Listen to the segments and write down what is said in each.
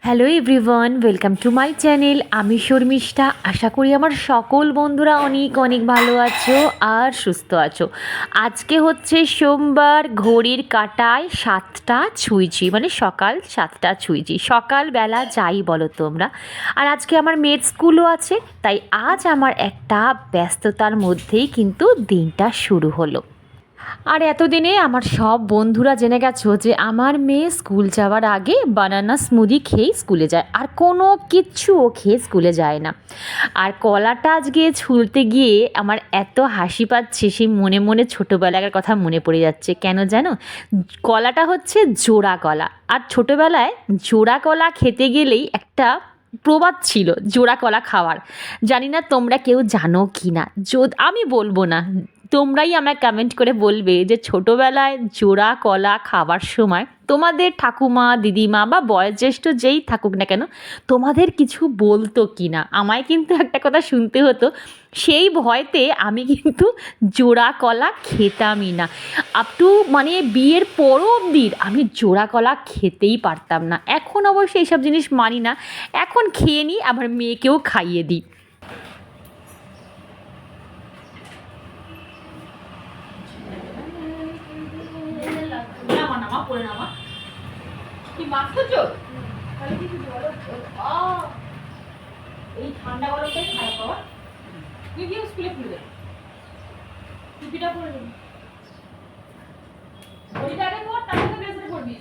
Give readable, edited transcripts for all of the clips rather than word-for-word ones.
Hello everyone, welcome to my channel. আমি শর্মিষ্ঠা। আশা করি আমার সকল বন্ধুরা অনেক অনেক ভালো আছো আর সুস্থ আছো। আজকে হচ্ছে সোমবার, ঘড়ির কাঁটায় 7টা ছুঁইছি, মানে সকাল 7টা ছুঁইছি। সকালবেলা যাই বলো তোমরা। আর আজকে আমার মেয়ের স্কুলও আছে, তাই আজ আমার একটা ব্যস্ততার মধ্যেই কিন্তু দিনটা শুরু হলো। আর এতদিনে আমার সব বন্ধুরা জেনে গেছো যে আমার মেয়ে স্কুল যাওয়ার আগে বানানা স্মুদি খেয়েই স্কুলে যায়, আর কোনো কিচ্ছু ও খেয়ে স্কুলে যায় না। আর কলাটা আজকে ছুলতে গিয়ে আমার এত হাসি পাচ্ছে, সেই মনে মনে ছোটোবেলার কথা মনে পড়ে যাচ্ছে। কেন জানো? কলাটা হচ্ছে জোড়া কলা, আর ছোটোবেলায় জোড়া কলা খেতে গেলেই একটা প্রবাদ ছিল জোড়া কলা খাওয়ার। জানি না তোমরা কেউ জানো কি না, আমি বলবো না, তোমরাই আমায় কমেন্ট করে বলবে যে ছোটোবেলায় জোড়া কলা খাবার সময় তোমাদের ঠাকুমা, দিদিমা বা বয়োজ্যেষ্ঠ যেই থাকুক না কেন, তোমাদের কিছু বলতো কি না। আমায় কিন্তু একটা কথা শুনতে হতো, সেই ভয়তে আমি কিন্তু জোড়া কলা খেতামই না। আপ টু মানে বিয়ের পরও অবধি আমি জোড়া কলা খেতেই পারতাম না। এখন অবশ্যই এইসব জিনিস মানি না, এখন খেয়ে নিই, আমার মেয়েকেও খাইয়ে দিই। এই ঠান্ডা গরমটাই খারাপ বাবা। তুই গিয়ে স্কুলে খুলে টুপিটা পরে নিবি, ঘড়িটা আগে পর, তারপরে ব্রেসলেট পরবি।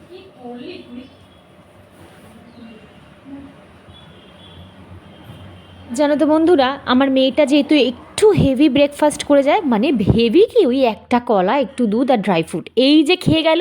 কি করলি তুই? জানো তো বন্ধুরা, আমার মেয়েটা যেহেতু একটু হেভি ব্রেকফাস্ট করে যায়, মানে হেভি কি, ওই একটা কলা, একটু দুধ আর ড্রাই ফ্রুট এই যে খেয়ে গেল,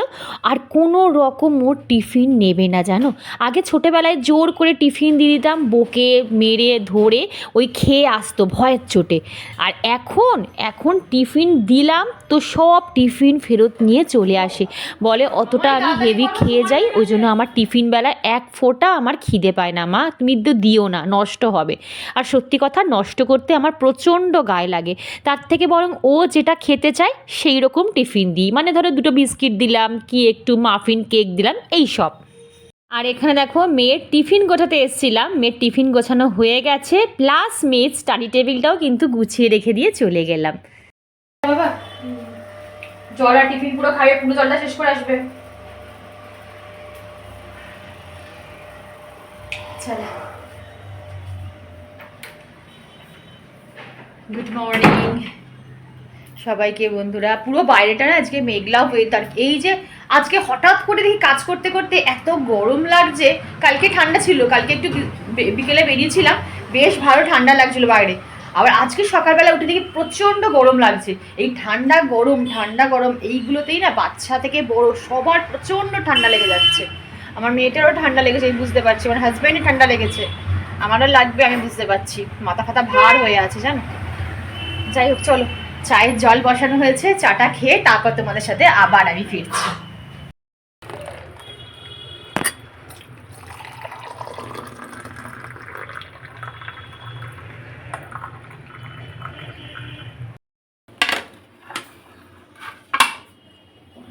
আর কোনো রকম ওর টিফিন নেবে না। জানো, আগে ছোটোবেলায় জোর করে টিফিন দিয়ে দিতাম, বকে মেরে ধরে ওই খেয়ে আসতো ভয়ের চোটে। আর এখন এখন টিফিন দিলাম তো সব টিফিন ফেরত নিয়ে চলে আসে, বলে অতটা আমি হেভি খেয়ে যাই, ওই জন্য আমার টিফিন বেলায় এক ফোঁটা আমার খিদে পায় না, মা তুমি তো দিও না, নষ্ট হবে। আর সত্যি কথা, নষ্ট করতে আমার প্রচণ্ড গায়ে লাগে। তার থেকে বরং ও যেটা খেতে চায় সেই রকম টিফিন দিই, মানে ধরো দুটো বিস্কিট দিলাম, কি একটু মাফিন কেক দিলাম, এই সব। আর এখানে দেখো মেয়ের টিফিন গোছাতে এসেছিলাম, মেয়ের টিফিন গোছানো হয়ে গেছে, প্লাস মেয়ের স্টাডি টেবিলটাও কিন্তু গুছিয়ে রেখে দিয়ে চলে গেলাম। বাবা জল আর টিফিন পুরো খাইয়ে পুরো জলটা শেষ করে আসবে। চলো, গুড মর্নিং সবাইকে। বন্ধুরা, পুরো বাইরেটা না আজকে মেঘলা ওয়েদার। এই যে আজকে হঠাৎ করে দেখি কাজ করতে করতে এত গরম লাগছে। কালকে ঠান্ডা ছিল, কালকে একটু বিকেলে বেরিয়েছিলাম, বেশ ভালো ঠান্ডা লাগছিল বাইরে। আবার আজকে সকালবেলা উঠে দেখি প্রচণ্ড গরম লাগছে। এই ঠান্ডা গরম এইগুলোতেই না বাচ্চা থেকে বড় সবার প্রচণ্ড ঠান্ডা লেগে যাচ্ছে। আমার মেয়েটারও ঠান্ডা লেগেছে, আমি বুঝতে পারছি, আমার হাজব্যান্ডের ঠান্ডা লেগেছে, আমারও লাগবে আমি বুঝতে পারছি, মাথা ফাতা ভার হয়ে আছে জানো। যাই হোক, চলো, চায়ের জল বসানো হয়েছে, চাটা খেয়ে তারপর তোমাদের সাথে আবার আমি ফিরছি।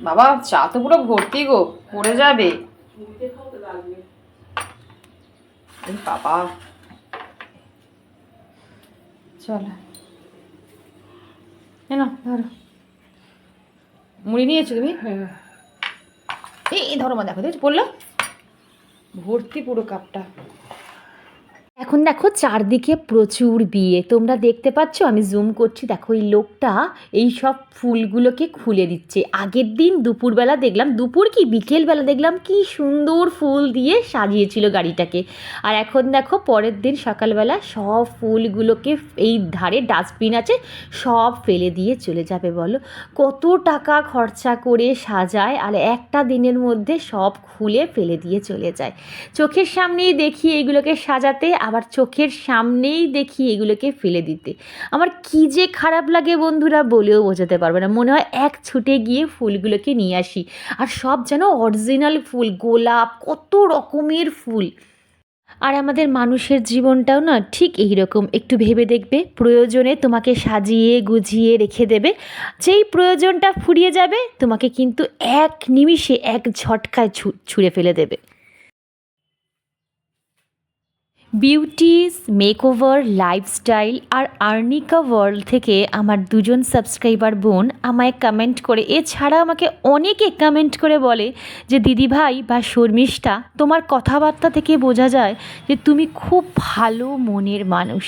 বাবা চা তো পুরো ভর্তি গো, পড়ে যাবে বাবা। চলো না, ধরো মুড়ি নিয়েছো তুমি? এই ধরো, মা দেখো দেখো পড়লো ভর্তি পুরো কাপটা। এখন দেখো চারদিকে প্রচুর বিয়ে, তোমরা দেখতে পাচ্ছ, আমি জুম করছি, দেখো এই লোকটা এই সব ফুলগুলোকে খুলে দিচ্ছে। আগের দিন দুপুরবেলা দেখলাম, দুপুর কি বিকেলবেলা দেখলাম, কি সুন্দর ফুল দিয়ে সাজিয়েছিল গাড়িটাকে। আর এখন দেখো পরের দিন সকালবেলা সব ফুলগুলোকে এই ধারে ডাস্টবিন আছে, সব ফেলে দিয়ে চলে যাবে। বলো কত টাকা খরচা করে সাজায়, আর একটা দিনের মধ্যে সব খুলে ফেলে দিয়ে চলে যায়। চোখের সামনেই দেখি এগুলোকে সাজাতে, আবার চোখের সামনেই দেখি এগুলোকে ফেলে দিতে। আমার কি যে খারাপ লাগে বন্ধুরা, বলেও বোঝাতে পারবে না। মনে হয় এক ছুটে গিয়ে ফুলগুলোকে নিয়ে আসি, আর সব যেন অরিজিনাল ফুল, গোলাপ, কত রকমের ফুল। আর আমাদের মানুষের জীবনটাও না ঠিক এই রকম, একটু ভেবে দেখবে, প্রয়োজনে তোমাকে সাজিয়ে গুছিয়ে রেখে দেবে, যেই প্রয়োজনটা ফুরিয়ে যাবে তোমাকে কিন্তু এক নিমিষে এক ঝটকায় ছুঁড়ে ফেলে দেবে। বিউটিস মেকওভার লাইফস্টাইল আর আর্নিকা ওয়ার্ল্ড থেকে আমার দুজন সাবস্ক্রাইবার বোন আমায় কমেন্ট করে, এছাড়া আমাকে অনেকে কমেন্ট করে বলে যে দিদিভাই বা শর্মিষ্ঠা, তোমার কথাবার্তা থেকে বোঝা যায় যে তুমি খুব ভালো মনের মানুষ।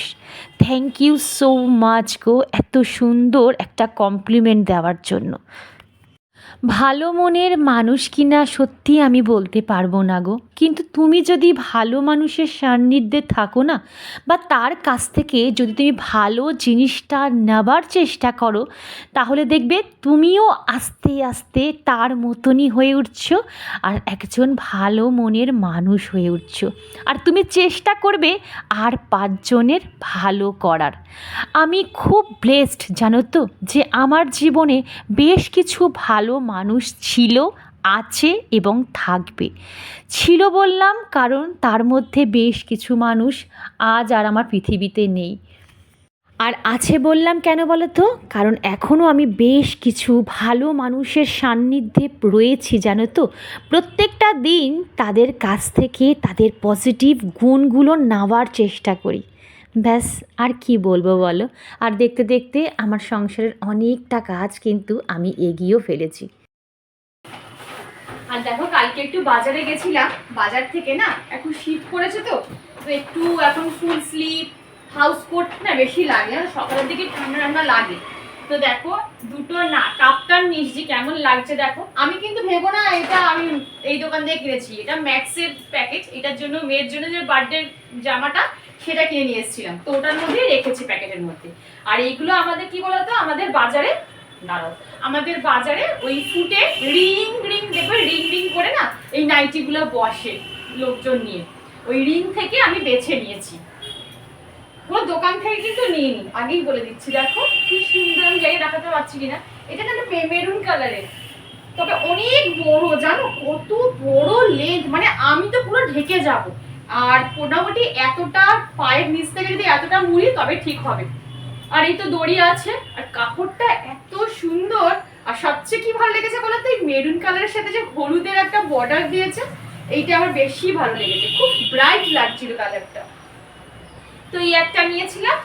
থ্যাংক ইউ সো মাচ গো, এত সুন্দর একটা কমপ্লিমেন্ট দেওয়ার জন্য। ভালো মনের মানুষ কিনা সত্যি আমি বলতে পারবো না গো, কিন্তু তুমি যদি ভালো মানুষের সান্নিধ্যে থাকো না, বা তার কাছ থেকে যদি তুমি ভালো জিনিসটা নেবার চেষ্টা করো, তাহলে দেখবে তুমিও আস্তে আস্তে তার মতনই হয়ে উঠছো আর একজন ভালো মনের মানুষ হয়ে উঠছো। আর তুমি চেষ্টা করবে আর 5 জনের ভালো করার। আমি খুব ব্লেসড জানো তো, যে আমার জীবনে বেশ কিছু ভালো মানুষ ছিল, আছে এবং থাকবে। ছিল বললাম কারণ তার মধ্যে বেশ কিছু মানুষ আজ আর আমার পৃথিবীতে নেই। আর আছে বললাম কেন বলো তো, কারণ এখনও আমি বেশ কিছু ভালো মানুষের সান্নিধ্যে রয়েছি জানো তো। প্রত্যেকটা দিন তাদের কাছ থেকে তাদের পজিটিভ গুণগুলো নেওয়ার চেষ্টা করি। ব্যাস, আর কি বলবো বলো। আর দেখতে দেখতে আমার সংসারের অনেকটা কাজ কিন্তু আমি এগিয়েও ফেলেছি। আর দেখো, কালকে একটু বাজারে গেছিলাম, বাজার থেকে না এখন শীত পড়েছে তো একটু এখন ফুল স্লিভ হাউস কোট না বেশি লাগে, সকালের দিকে ঠান্ডা ঠান্ডা লাগে। তো দেখো দুটো না কাপ্তান নিয়েছি, কেমন লাগছে দেখো। আমি কিন্তু ভেবো না এটা আমি এই দোকান থেকে কিনেছি, এটা ম্যাক্সের প্যাকেট, এটার জন্য মেয়ের জন্য যে বার্থডে জামাটা সেটা কিনে নিয়ে এসেছিলাম, তো ওটার মধ্যেই রেখেছি প্যাকেটের মধ্যে। আর এইগুলো আমাদের কি বলতো, আমাদের বাজারে দাঁড়াও, আমাদের বাজারে ওই ফুটে রিং রিং দেখবে, রিং রিং করে না এই নাইটিগুলো বসে লোকজন নিয়ে, ওই রিং থেকে আমি বেছে নিয়েছি, কোনো দোকান থেকে কিন্তু নিইনি, আগেই বলে দিচ্ছি। দেখো কি সুন্দর, আমি জায়গায় দেখাতে পারছি কিনা, এটা না মেরুন কালারের, তবে অনেক বড় জানো, কত বড় লেন্থ, মানে আমি তো পুরো ঢেকে যাব। আর মোটামুটি এতটা পায়ের নিচ থেকে যদি এতটা মুড়ি তবে ঠিক হবে। আর এই তো দড়ি আছে, আর কাপড়টা এত সুন্দর। আর সবচেয়ে কি ভালো লেগেছে বলতো, এই মেরুন কালারের সাথে যে হলুদের একটা বর্ডার দিয়েছে, এইটা আমার বেশি ভালো লেগেছে, খুব ব্রাইট লাগছিল কালারটা। তো এই একটা নিয়েছিলাম।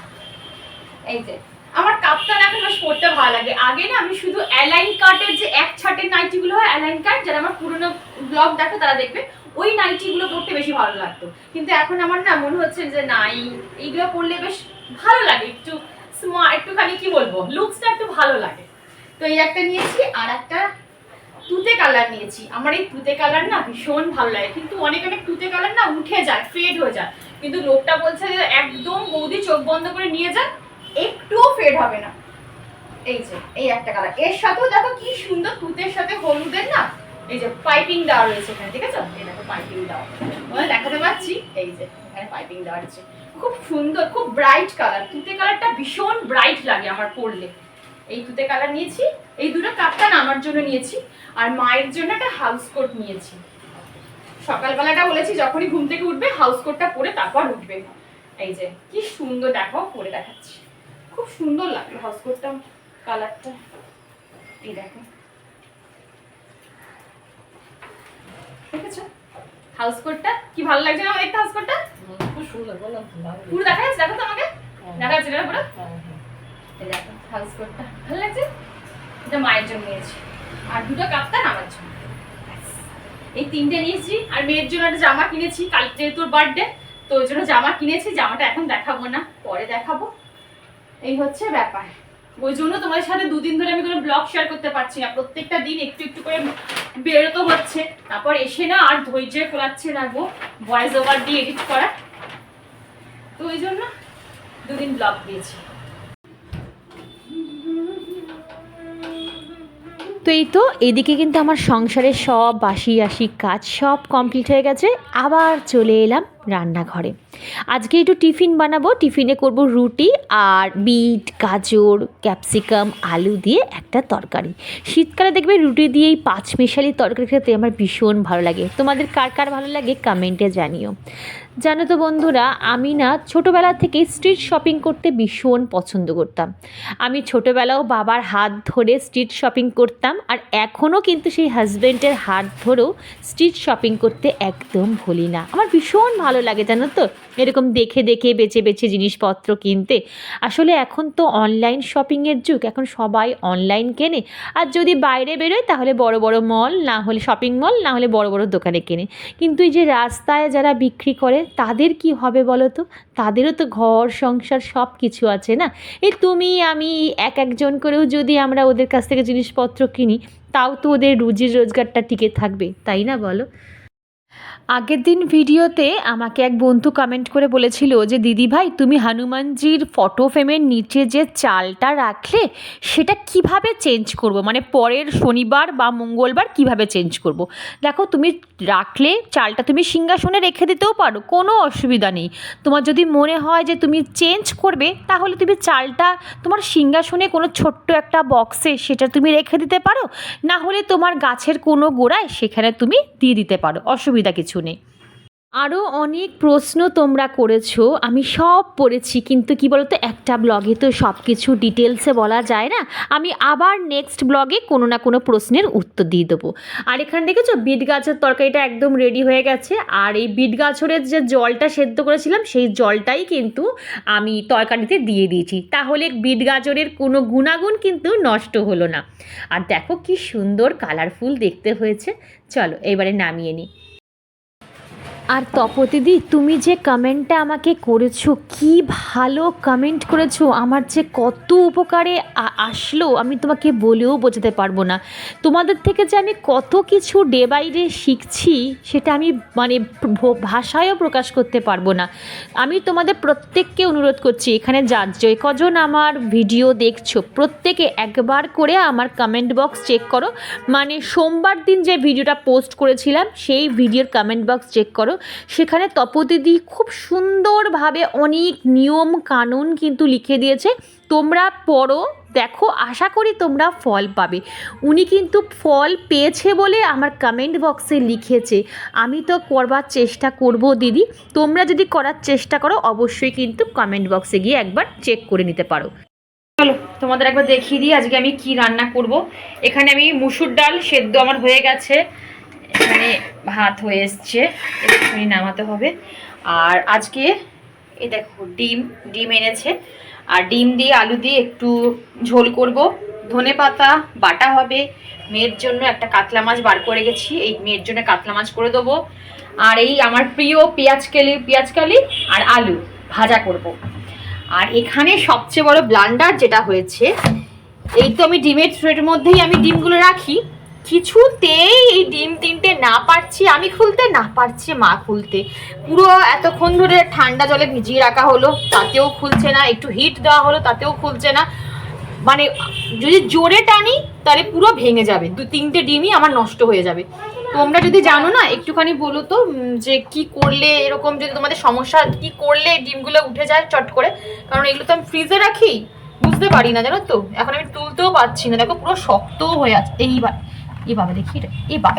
এই যে আমার কাপ্তান এখন বেশ পরতে ভালো লাগে। আগে না আমি শুধু অ্যালাইন কাটের যে এক ছাটের নাইটিগুলো হয়, অ্যালাইন কাট, যারা আমার পুরোনো ব্লগ দেখো তারা দেখবে, ওই নাইটিগুলো পরতে বেশি ভালো লাগতো। কিন্তু এখন আমার না মনে হচ্ছে যে না, এইগুলো পরলে বেশ ভালো লাগে, একটু স্মার্ট, একটুখানি কি বলবো, লুকসটা একটু ভালো লাগে। তো এই একটা নিয়েছি, আর একটা তুতে কালার নিয়েছি। আমার এই তুতে কালার না ভীষণ ভালো লাগে, কিন্তু অনেক অনেক তুতে কালার না উঠে যায়, ফেড হয়ে যায়, কিন্তু লোকটা বলছে যে একদম বৌদি চোখ বন্ধ করে নিয়ে যান, একটুও ফেড হবে না। এই যে এই একটা কালার, এর সাথেও দেখো কি সুন্দর তুতের সাথে হলুদের না এই যে পাইপিং দেওয়া রয়েছে এখানে, ঠিক আছে, এই দেখো পাইপিং দেওয়া, দেখাতে পাচ্ছি, এই যে এখানে পাইপিং দেওয়া আছে, খুব সুন্দর, খুব ব্রাইট কালার। তুতে কালারটা ভীষণ ব্রাইট লাগে আমার পরলে। এই তুতে কালার নিয়েছি, এই দুটো কাপ্তান আমার জন্য নিয়েছি, আর মায়ের জন্য একটা হাউস কোট নিয়েছি। সকালবেলাটা বলেছি যখনই ঘুম থেকে উঠবে হাউস কোটটা পরে তারপর উঠবে। এই যে কি সুন্দর, দেখো পরে দেখাচ্ছি, খুব সুন্দর লাগলো হাউস কোটটা, কালারটা এই দেখো, দেখেছো হাউস কোটটা কি ভালো লাগছে না দেখতে? হাউস কোটটা খুব সুন্দর, পুরো দেখা যাচ্ছে, দেখো তো আমাকে দেখা যাচ্ছে না পুরো, এই দেখো হাউস কোটটা ভালো লাগছে। এটা মায়ের জন্য নিয়েছি, আর দুটো কাপ্তান আমার জন্য, এই তিনটে নিয়েছি। আর মেয়ের জন্য একটা জামা কিনেছি, কালকে তোর বার্থডে, তো ওই জন্য জামা কিনেছি, জামাটা এখন দেখাবো না, পরে দেখাবো। এই হচ্ছে ব্যাপার, ওই জন্য তোমাদের সাথে দুদিন ধরে আমি কোনো ব্লগ শেয়ার করতে পারছি না, প্রত্যেকটা দিন একটু একটু করে বেরোতে হচ্ছে, তারপর এসে না আর ধৈর্য ফোলাচ্ছে না গো ভয়েস ওভার দিয়ে এডিট করা, তো ওই জন্য দুদিন ব্লগ দিয়েছি। তো এই তো এদিকে কিন্তু আমার সংসারের সব বাসি আসি কাজ সব কমপ্লিট হয়ে গেছে, আবার চলে এলাম রান্নাঘরে। আজকে একটু টিফিন বানাবো, টিফিনে করব রুটি আর বিট, গাজর, ক্যাপসিকাম, আলু দিয়ে একটা তরকারি। শীতকালে দেখবে রুটি দিয়ে এই পাঁচমিশালি তরকারি খেতে আমার ভীষণ ভালো লাগে। তোমাদের কার কার ভালো লাগে কমেন্টে জানিও। জানো তো বন্ধুরা, আমি না ছোটোবেলা থেকে স্ট্রিট শপিং করতে ভীষণ পছন্দ করতাম। আমি ছোটোবেলাও বাবার হাত ধরে স্ট্রিট শপিং করতাম, আর এখনও কিন্তু সেই হাজব্যান্ডের হাত ধরেও স্ট্রিট শপিং করতে একদম ভুলি না। আমার ভীষণ ভালো লাগে জানো তো, এরকম দেখে দেখে বেছে বেছে জিনিসপত্র কিনতে। আসলে এখন তো অনলাইন শপিংয়ের যুগ, এখন সবাই অনলাইন কেনে, আর যদি বাইরে বেরোয় তাহলে বড় বড় মল, না হলে শপিং মল, না হলে বড় বড় দোকানে কেনে। কিন্তু এই যে রাস্তায় যারা বিক্রি করে তাদের কি হবে বলো তো? তাদেরও তো ঘর সংসার সব কিছু আছে না। এই তুমি আমি এক একজন করেও যদি আমরা ওদের কাছ থেকে জিনিসপত্র কিনি, তাও তো ওদের রুজির রোজগারটা টিকে থাকবে, তাই না বলো? আগের দিন ভিডিওতে আমাকে এক বন্ধু কমেন্ট করে বলেছিল যে দিদি ভাই, তুমি হনুমানজির ফটো ফ্রেমের নিচে যে চালটা রাখলে সেটা কিভাবে চেঞ্জ করব, মানে পরের শনিবার বা মঙ্গলবার কিভাবে চেঞ্জ করব। দেখো, তুমি রাখলে চালটা তুমি সিংহাসনে রেখে দিতেও পারো, কোনো অসুবিধা নেই। তোমার যদি মনে হয় যে তুমি চেঞ্জ করবে, তাহলে তুমি চালটা তোমার সিংহাসনে কোনো ছোট্ট একটা বক্সে সেটা তুমি রেখে দিতে পারো, না হলে তোমার গাছের কোনো গোড়ায় সেখানে তুমি দিয়ে দিতে পারো, অসুবিধা কিছু নেই। আরও অনেক প্রশ্ন তোমরা করেছো, আমি সব পড়েছি, কিন্তু কি বলতো, একটা ব্লগে তো সব কিছু ডিটেলসে বলা যায় না। আমি আবার নেক্সট ব্লগে কোনো না কোনো প্রশ্নের উত্তর দিয়ে দেবো। আর এখানে দেখেছো বিট গাছের তরকারিটা একদম রেডি হয়ে গেছে, আর এই বিট গাছরের যে জলটা সেদ্ধ করেছিলাম সেই জলটাই কিন্তু আমি তরকারিতে দিয়ে দিয়েছি, তাহলে বিট গাজরের কোনো গুণাগুণ কিন্তু নষ্ট হলো না। আর দেখো কি সুন্দর কালারফুল দেখতে হয়েছে। চলো এবারে নামিয়ে নিই। আর তপতিদি, তুমি যে কমেন্টটা আমাকে করেছো, কি ভালো কমেন্ট করেছো, আমার যে কত উপকারে আসলো আমি তোমাকে বলেও বোঝাতে পারবো না। তোমাদের থেকে যে আমি কত কিছু ডে বাই ডে শিখছি, সেটা আমি মানে ভাষায়ও প্রকাশ করতে পারবো না। আমি তোমাদের প্রত্যেককে অনুরোধ করছি, এখানে যে কজন আমার ভিডিও দেখছো প্রত্যেকে একবার করে আমার কমেন্ট বক্স চেক করো। মানে সোমবার দিন যে ভিডিওটা পোস্ট করেছিলাম সেই ভিডিওর কমেন্ট বক্স চেক করো। সেখানে তপদিদি খুব সুন্দরভাবে অনেক নিয়ম কানুন কিন্তু লিখে দিয়েছে, তোমরা পড়ো, দেখো, আশা করি তোমরা ফল পাবে। উনি কিন্তু ফল পেয়েছে বলে আমার কমেন্ট বক্সে লিখেছে। আমি তো করবার চেষ্টা করব দিদি, তোমরা যদি করার চেষ্টা করো অবশ্যই কিন্তু কমেন্ট বক্সে গিয়ে একবার চেক করে নিতে পারো। চলো তোমাদের একবার দেখিয়ে দিই আজকে আমি কি রান্না করব। এখানে আমি মুসুর ডাল সেদ্ধ আমার হয়ে গেছে, এখানে ভাত হয়ে এসছে, একটুখানি নামাতে হবে। আর আজকে এই দেখো ডিম এনেছে, আর ডিম দিয়ে আলু দিয়ে একটু ঝোল করব। ধনে পাতা বাটা হবে, মেয়ের জন্য একটা কাতলা মাছ বার করে গেছি, এই মেয়ের জন্য কাতলা মাছ করে দেবো। আর এই আমার প্রিয় পেঁয়াজকালি আর আলু ভাজা করব। আর এখানে সবচেয়ে বড় ব্লান্ডার যেটা হয়েছে, এই তো আমি ডিমের ট্রের মধ্যেই আমি ডিমগুলো রাখি, কিছুতেই এই ডিম তিনটে না পারছি আমি খুলতে, না পারছে মা খুলতে। পুরো এতক্ষণ ধরে ঠান্ডা জলে ভিজিয়ে রাখা হলো, তাতেও খুলছে না, একটু হিট দেওয়া হলো, তাতেও খুলছে না। মানে যদি জোরে টানি তাহলে পুরো ভেঙে যাবে, তিনটে ডিমই আমার নষ্ট হয়ে যাবে। তোমরা যদি জানো না একটুখানি বলো তো, যে কি করলে এরকম, যদি তোমাদের সমস্যা, কি করলে ডিমগুলো উঠে যায় চট করে, কারণ এগুলো তো আমি ফ্রিজে রাখি, বুঝতে পারি না জানো তো। এখন আমি তুলতেও পারছি না, দেখো পুরো শক্তও হয়ে আছে। এই বাবা দেখি এটা,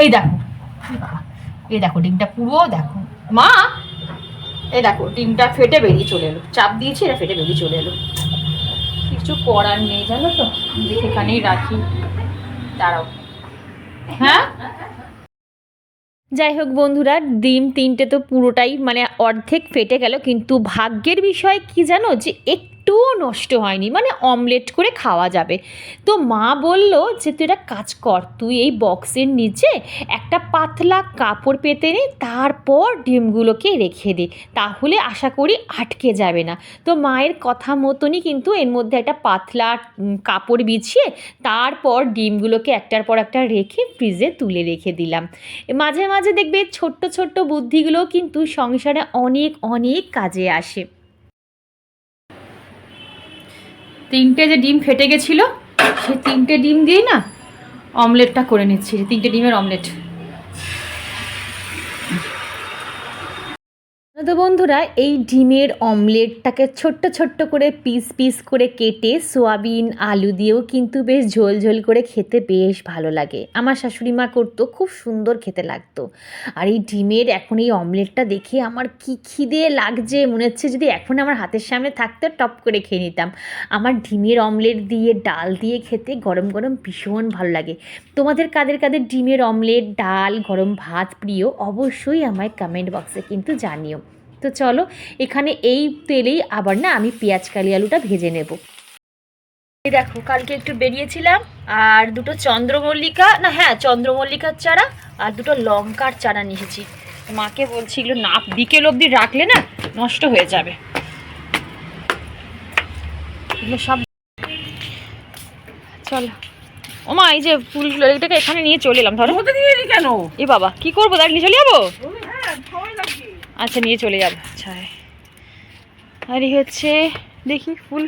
এই দেখো, এই দেখো ডিমটা পুরো দেখো মা, এই দেখো ডিমটা ফেটে বেরিয়ে চলে এলো, চাপ দিয়েছি এটা ফেটে বেরিয়ে চলে এলো। কিছু করার নেই জানো তো, দেখে এখানেই রাখি, দাঁড়াও। হ্যাঁ, যাই হোক বন্ধুরা, ডিম তিনটে তো পুরোটাই মানে অর্ধেক ফেটে গেল, কিন্তু ভাগ্যের বিষয় কি জানো, যে একটুও নষ্ট হয়নি, মানে অমলেট করে খাওয়া যাবে। তো মা বলল যে তুই একটা কাজ কর, তুই এই বক্সের নিচে একটা পাতলা কাপড় পেতে নে, তারপর ডিমগুলোকে রেখে দে, তাহলে আশা করি আটকে যাবে না। তো মায়ের কথা মতনই কিন্তু এর মধ্যে একটা পাতলা কাপড় বিছিয়ে তারপর ডিমগুলোকে একটার পর একটা রেখে ফ্রিজে তুলে রেখে দিলাম। মাঝে মাঝে দেখবে ছোট্ট ছোট্ট বুদ্ধিগুলোও কিন্তু সংসারে অনেক অনেক কাজে আসে। তিনটে যে ডিম ফেটে গেছিলো, সেই তিনটে ডিম দিয়েই না অমলেটটা করে নিচ্ছি, তিনটে ডিমের অমলেট। তো তো বন্ধুরা, এই ডিমের অমলেটটাকে ছোট্ট ছোট্ট করে পিস পিস করে কেটে সোয়াবিন আলু দিয়েও কিন্তু বেশ ঝোল ঝোল করে খেতে বেশ ভালো লাগে। আমার শাশুড়ি মা করতো, খুব সুন্দর খেতে লাগতো। আর এই ডিমের এখন এই অমলেটটা দেখে আমার কি খিদে লাগছে, মনে হচ্ছে যদি এখন আমার হাতের সামনে থাকতো টপ করে খেয়ে নিতাম। আমার ডিমের অমলেট দিয়ে ডাল দিয়ে খেতে গরম গরম ভীষণ ভালো লাগে। তোমাদের কাদের কাদের ডিমের অমলেট, ডাল, গরম ভাত প্রিয়, অবশ্যই আমায় কমেন্ট বক্সে কিন্তু জানিও। তো চলো, এখানে এই তেলেই আবার না আমি পেঁয়াজ কালি আলুটা ভেজে নেব। এই দেখো, কালকে একটু বেরিয়েছিলাম আর দুটো চন্দ্রমল্লিকার চারা আর দুটো লঙ্কার চারা নিয়ে এসেছি। মাকে বলছি এগুলো না বিকেল অবধি রাখলে না নষ্ট হয়ে যাবে, এগুলো সব। চলো ও মা, এই যে ফুলগুলো এটাকে এখানে নিয়ে চলে এলাম। ধরো কেন? এ বাবা, কি করবো, তাই নিয়ে চলে যাবো? আচ্ছা, নিয়ে চলে যাবো। আচ্ছা, আর এই হচ্ছে দেখি ফুল।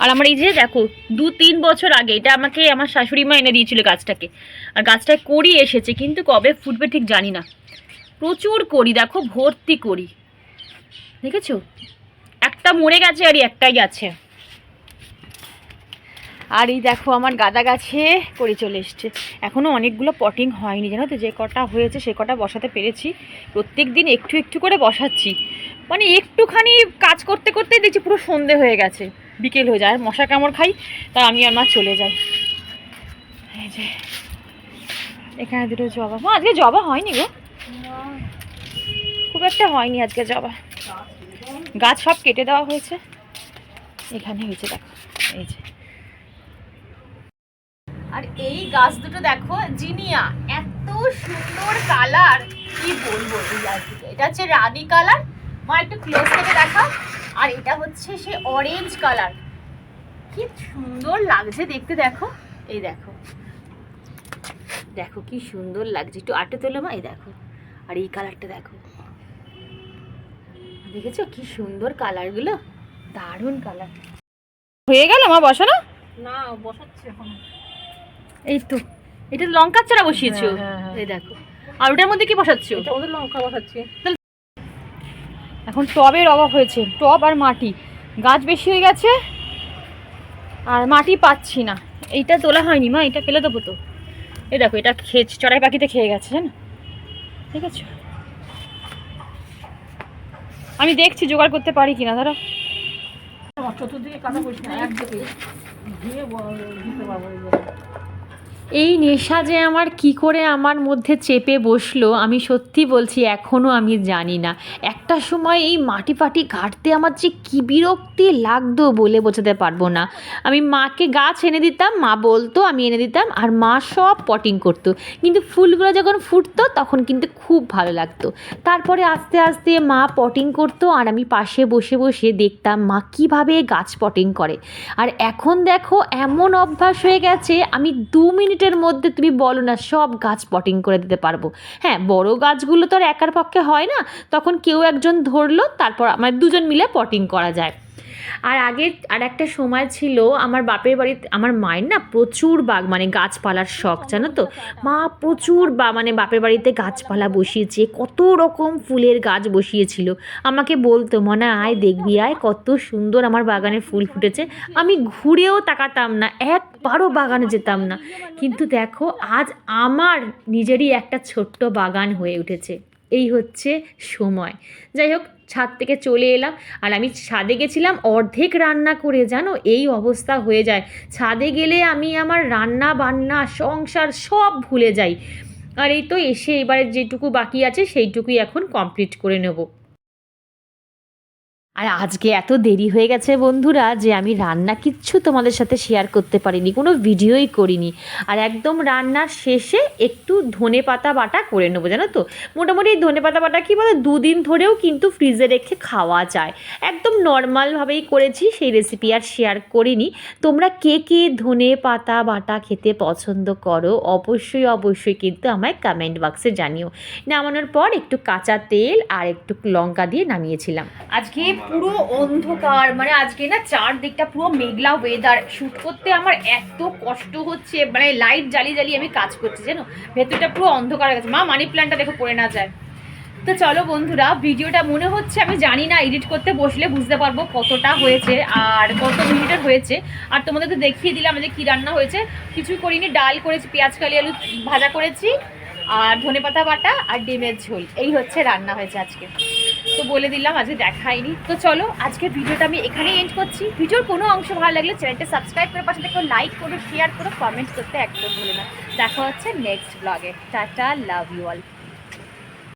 আর আমার এই যে দেখো, 2-3 বছর আগে এটা আমাকে আমার শাশুড়ি মা এনে দিয়েছিল গাছটাকে। আর গাছটায় কড়ি এসেছে, কিন্তু কবে ফুটবে ঠিক জানি না। প্রচুর কড়ি, দেখো ভর্তি কড়ি, দেখেছো? একটা মরে গেছে আর একটাই আছে। আর এই দেখো, আমার গাঁদা গাছে কড়ি চলে এসছে। এখনও অনেকগুলো পটিং হয়নি, জানো তো? যে কটা হয়েছে সে কটা বসাতে পেরেছি। প্রত্যেক দিন একটু একটু করে বসাচ্ছি, মানে একটুখানি কাজ করতে করতেই দেখছি পুরো সন্ধে হয়ে গেছে, বিকেল হয়ে যায়। আর মশা কামড় খাই, তা আমি আর মা চলে যাই। এই যে এখানে দুটো জবা। মা, আজকে জবা হয়নি গো, খুব একটা হয়নি আজকে জবা। গাছ সব কেটে দেওয়া হয়েছে। এখানে হয়েছে দেখো, এই যে। আর এই গাছ দুটো দেখো, জিনিয়া, এত সুন্দর কালার, কি বলবো। এই গাছ দুটো, এটা হচ্ছে রানী কালার, মা একটু ক্লোজ থেকে দেখা। আর এটা হচ্ছে সে অরেঞ্জ কালার, কি সুন্দর লাগছে দেখতে। দেখো, এই দেখো, দেখো কি সুন্দর লাগছে। একটু আটে তোলো মা, এই দেখো। আর এই কালারটা দেখো, দেখেছো কি সুন্দর কালারগুলো, দারুণ কালার। হয়ে গেল মা বসানো? না, বসাচ্ছি এখন। এই তো, এটা লঙ্কার চারা বসিয়েছো? এই দেখো। আর ওটার মধ্যে কি বসাচ্ছো? এটা ওদের লঙ্কা বসাচ্ছি। এখন টবের অভাব হয়েছে, টব আর মাটি। গাছ বেশি হয়ে গেছে আর মাটি পাচ্ছি না। এইটা তোলা হয়নি মা, এটা ফেলে দেবো তো। এই দেখো, এটা চড়াই পাখিতে খেয়ে গেছে, জানো? ঠিক আছে, আমি দেখছি জোগাড় করতে পারি কিনা। ধরো চতুর্দিকে কাটা পড়ছে না, একদিকে দিয়ে দিতে পারবো। এই নেশা যে আমার কি করে আমার মধ্যে চেপে বসলো, আমি সত্যি বলছি এখনও আমি জানি না। একটা সময় এই মাটি ফাটি ঘাঁটতে আমার যে কী বিরক্তি লাগতো বলে বোঝাতে পারবো না। আমি মাকে গাছ এনে দিতাম, মা বলতো, আমি এনে দিতাম, আর মা সব পটিং করতো। কিন্তু ফুলগুলো যখন ফুটতো তখন কিন্তু খুব ভালো লাগতো। তারপরে আস্তে আস্তে মা পটিং করতো আর আমি পাশে বসে বসে দেখতাম মা কীভাবে গাছ পটিং করে। আর এখন দেখো, এমন অভ্যাস হয়ে গেছে, আমি 2 মিনিটের মধ্যে তুমি বলো না সব গাছ পটিং করে দিতে পারবো। হ্যাঁ, বড় গাছগুলো তো আর একার পক্ষে হয় না, তখন কেউ একজন ধরলো, তারপর আমার দুজন মিলে পটিং করা যায়। আর আগে আর একটা সময় ছিল, আমার বাপের বাড়িতে আমার মায়ের না প্রচুর মানে গাছপালার শখ, জানো তো? মা প্রচুর মানে বাপের বাড়িতে গাছপালা বসিয়েছে, কত রকম ফুলের গাছ বসিয়েছিল। আমাকে বলতো, মনে আয় দেখবি, আয় কত সুন্দর আমার বাগানে ফুল ফুটেছে। আমি ঘুরেও তাকাতাম না, একবারও বাগানে যেতাম না। কিন্তু দেখো, আজ আমার নিজেরই একটা ছোট্ট বাগান হয়ে উঠেছে। এই হচ্ছে সময়। যাই হোক, ছাদ থেকে চলে এলাম। আর আমি ছাদে গেছিলাম অর্ধেক রান্না করে, জানো? এই অবস্থা হয়ে যায় ছাদে গেলে, আমি আমার রান্না বান্না সংসার সব ভুলে যাই। আর এই তো এসে এবারে যেটুকু বাকি আছে সেইটুকুই এখন কমপ্লিট করে নেব। আর আজকে এত দেরি হয়ে গেছে বন্ধুরা, যে আমি রান্না কিচ্ছু তোমাদের সাথে শেয়ার করতে পারিনি, কোনো ভিডিওই করিনি। আর একদম রান্নার শেষে একটু ধনেপাতা বাটা করে নেবো, জানো তো? মোটামুটি ধনেপাতা বাটা কী বলো, 2 দিন ধরেও কিন্তু ফ্রিজে রেখে খাওয়া যায়। একদম নর্মালভাবেই করেছি, সেই রেসিপি আর শেয়ার করিনি। তোমরা কে কে ধনেপাতা বাটা খেতে পছন্দ করো, অবশ্যই অবশ্যই কিন্তু আমায় কমেন্ট বক্সে জানিও। নামানোর পর একটু কাঁচা তেল আর একটু লঙ্কা দিয়ে নামিয়েছিলাম। আজকে পুরো অন্ধকার, মানে আজকে না চারদিকটা পুরো মেঘলা ওয়েদার। শ্যুট করতে আমার এত কষ্ট হচ্ছে, মানে লাইট জ্বালিয়ে জ্বালিয়ে আমি কাজ করছি, জানো? ভেতরটা পুরো অন্ধকার হয়ে গেছে। মা, মানি প্ল্যান্টটা দেখো পড়ে না যায়। তো চলো বন্ধুরা, ভিডিওটা মনে হচ্ছে, আমি জানি না, এডিট করতে বসলে বুঝতে পারবো কতটা হয়েছে আর কত মিনিটের হয়েছে। আর তোমাদের তো দেখিয়ে দিলাম যে কী রান্না হয়েছে। কিছু করিনি, ডাল করেছি, পেঁয়াজ কালি আলু ভাজা করেছি, আর ধনেপাতা বাটা আর ডিমের ঝোল, এই হচ্ছে রান্না হয়েছে আজকে। তো বলে দিলাম, আজকে দেখাইনি। তো চলো আজকে ভিডিওটা আমি এখানেই এন্ড করছি। ভিডিওর কোনো অংশ ভালো লাগলে চ্যানেলটা সাবস্ক্রাইব করে পাশে থেকে লাইক করো, শেয়ার করো, কমেন্টস করতে একদম ভুলো না। দেখা হচ্ছে নেক্সট ব্লগে। Tata, love you all.